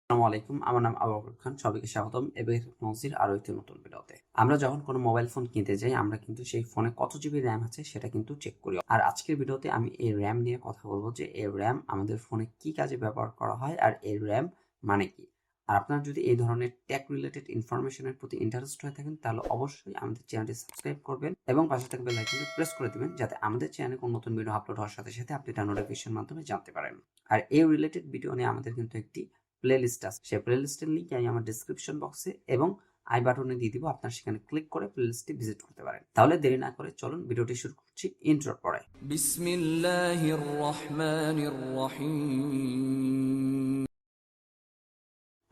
আসসালামু আলাইকুম। আমার নাম আবু বকর খান। সবাইকে স্বাগতম এবিএ টেকনোলজির আরো একটি নতুন ভিডিওতে। আমরা যখন কোনো মোবাইল ফোন কিনতে যাই, আমরা কিন্তু সেই ফোনে কত জিবি র্যাম আছে সেটা কিন্তু চেক করি। আর আজকের ভিডিওতে আমি এই র্যাম নিয়ে কথা বলবো যে এই র্যাম আমাদের ফোনে কি কাজে ব্যবহার করা হয় আর এই র্যাম মানে কি। আর আপনারা যদি এই ধরনের টেক রিলেটেড ইনফরমেশনের প্রতি ইন্টারেস্ট হয়ে থাকেন তাহলে অবশ্যই আমাদের চ্যানেলটি সাবস্ক্রাইব করবেন এবং পাশে থাকা বেল আইকনটি প্রেস করে দিবেন যাতে আমাদের চ্যানেলে কোনো নতুন ভিডিও আপলোড হওয়ার সাথে সাথে আপনি তার নোটিফিকেশন মাধ্যমে জানতে পারেন। আর এই রিলেটেড ভিডিও নিয়ে আমাদের কিন্তু একটি প্লেলিস্ট আছে। সেই প্লেলিস্টের লিংক আমি আমার ডেসক্রিপশন বক্সে এবং আই বাটনে দিয়ে দিব। আপনারা সেখানে ক্লিক করে প্লেলিস্টটি ভিজিট করতে পারেন। তাহলে দেরি না করে চলুন ভিডিওটি শুরু করছি ইন্ট্রোর পরে। বিসমিল্লাহির রহমানির রহিম।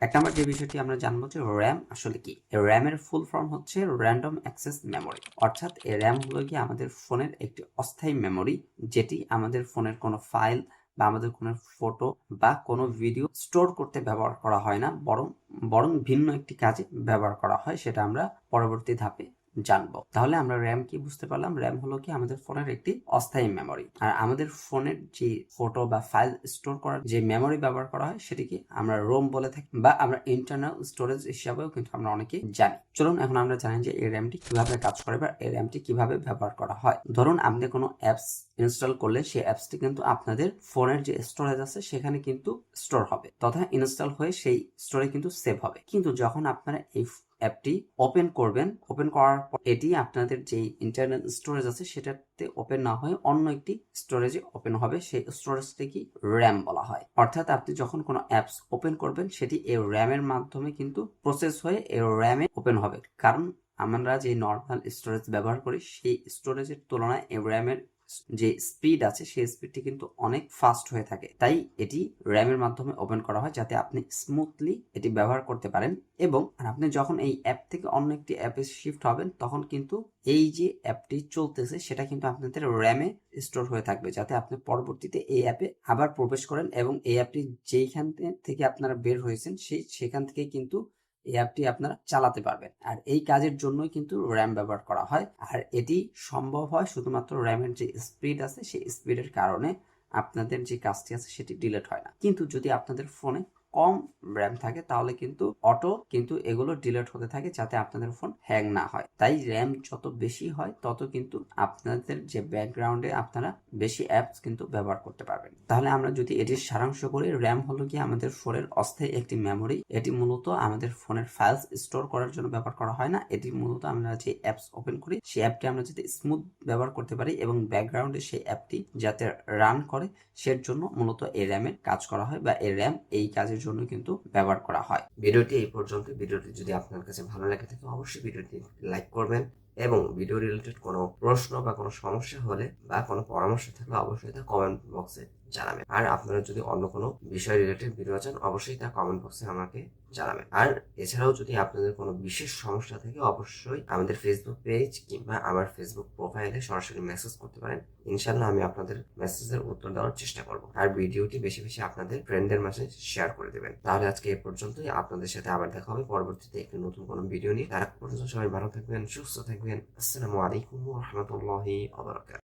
এক নম্বর যে বিষয়টি আমরা জানবো যে র্যাম আসলে কি। র্যামের ফুল ফর্ম হচ্ছে র্যান্ডম অ্যাক্সেস মেমোরি, অর্থাৎ এই র্যাম হলো কি আমাদের ফোনের একটি অস্থায়ী মেমোরি, যেটি আমাদের ফোনের কোনো ফাইল বা আমাদের কোনো ফটো বা কোনো ভিডিও স্টোর করতে ব্যবহার করা হয় না, বরং ভিন্ন একটি কাজে ব্যবহার করা হয়। সেটা আমরা পরবর্তী ধাপে জানবো। তাহলে আমরা র্যাম কি বুঝতে পারলাম। র্যাম হলো কি আমাদের ফোনের একটি অস্থায়ী মেমোরি। আর আমাদের ফোনের যে ফটো বা ফাইল স্টোর করার যে মেমোরি ব্যবহার করা হয় সেটিকে আমরা রোম বলে থাকি বা আমরা ইন্টারনাল স্টোরেজ হিসাবেও কিন্তু আমরা অনেকে জানি। চলুন এখন আমরা জানি যে এই র্যামটি কিভাবে কাজ করে বা এই র্যামটি কিভাবে ব্যবহার করা হয়। ধরুন আপনি কোনো অ্যাপস ইনস্টল করলে সেই অ্যাপসটি কিন্তু আপনাদের ফোনের যে স্টোরেজ আছে সেখানে কিন্তু স্টোর হবে তথা ইনস্টল হয়ে সেই স্টোরে কিন্তু সেভ হবে। কিন্তু যখন আপনারা এই অ্যাপটি ওপেন করবেন, ওপেন করার পর এটি আপনাদের যে ইন্টারনাল স্টোরেজ আছে সেটাতে ওপেন না হয়ে অন্য একটি স্টোরেজে ওপেন হবে। সেই স্টোরেজটি কি র্যাম বলা হয়। অর্থাৎ আপনি যখন কোনো অ্যাপস ওপেন করবেন সেটি এই র্যামের মাধ্যমে কিন্তু প্রসেস হয়ে এই র্যামে ওপেন হবে। কারণ আমরা যে নর্মাল স্টোরেজ ব্যবহার করি সেই স্টোরেজের তুলনায় এই র্যামের যে স্পিড আছে সেই স্পিডটি কিন্তু অনেক ফাস্ট হয়ে থাকে। তাই এটি র্যামের মাধ্যমে ওপেন করা হয় যাতে আপনি স্মুথলি এটি ব্যবহার করতে পারেন। এবং আপনি যখন এই অ্যাপ থেকে অন্য একটি অ্যাপে শিফট হবেন তখন কিন্তু এই যে অ্যাপটি চলতেছে সেটা কিন্তু আপনাদের র্যামে স্টোর হয়ে থাকবে, যাতে আপনি পরবর্তীতে এই অ্যাপে আবার প্রবেশ করেন এবং এই অ্যাপটি যেইখান থেকে আপনারা বের হয়েছেন সেখান থেকে কিন্তু এই অ্যাপটি আপনারা চালাতে পারবেন। আর এই কাজের জন্যই কিন্তু র্যাম ব্যবহার করা হয়। আর এটি সম্ভব হয় শুধুমাত্র র্যামের যে স্পিড আছে সেই স্পিডের কারণে আপনাদের যে কাজটি আছে সেটি ডিলিট হয় না। কিন্তু যদি আপনাদের ফোনে কম র্যাম থাকে তাহলে কিন্তু অটো কিন্তু এগুলো ডিলিট হতে থাকে যাতে আপনাদের ফোন হ্যাং না হয়। তাই র্যাম যত বেশি হয় তত কিন্তু আপনাদের যে ব্যাকগ্রাউন্ডে আপনারা বেশি অ্যাপস কিন্তু ব্যবহার করতে পারবেন। তাহলে আমরা যদি এটির সারাংশ করি, র্যাম হলো কি আমাদের ফোনের অস্থায়ী একটি মেমোরি। এটি মূলত আমাদের ফোনের ফাইলস স্টোর করার জন্য ব্যবহার করা হয় না। এটি মূলত আমরা যে অ্যাপস ওপেন করি সেই অ্যাপটি আমরা যাতে স্মুথ ব্যবহার করতে পারি এবং ব্যাকগ্রাউন্ডে সেই অ্যাপটি যাতে রান করে সের জন্য মূলত এই র্যামের কাজ করা হয় বা এই র্যাম এই কাজের জন্য কিন্তু ব্যবহার করা হয়। ভিডিওটি এই পর্যন্ত। ভিডিওটি যদি আপনার কাছে ভালো লেগে থাকে অবশ্যই ভিডিওটি লাইক করবেন এবং ভিডিও রিলেটেড কোনো প্রশ্ন বা কোনো সমস্যা হলে বা কোনো পরামর্শ থাকলে অবশ্যই তা কমেন্ট বক্সে জানাবেন। আর আপনারা যদি অন্য কোনো বিষয় রিলেটেড ভিডিও চান অবশ্যই তা কমেন্ট বক্সে আমাকে জানাবেন। আর এছাড়াও যদি আপনাদের কোনো বিশেষ সমস্যা থাকে অবশ্যই আমাদের ফেসবুক পেজ কিংবা আমার ফেসবুক প্রোফাইলে সরাসরি মেসেজ করতে পারেন। ইনশাল্লাহ আমি আপনাদের মেসেজের উত্তর দেওয়ার চেষ্টা করব। আর ভিডিওটি বেশি বেশি আপনাদের ফ্রেন্ডদের মাঝে শেয়ার করে দেবেন। তাহলে আজকে এই পর্যন্তই। আপনাদের সাথে আবার দেখা হবে পরবর্তীতে একটি নতুন কোনো ভিডিও নিয়ে। তারা পর্যন্ত সবাই ভালো থাকবেন, সুস্থ থাকবেন। আসসালামু আলাইকুম ওয়া রাহমাতুল্লাহি ওয়া বারাকাতুহু।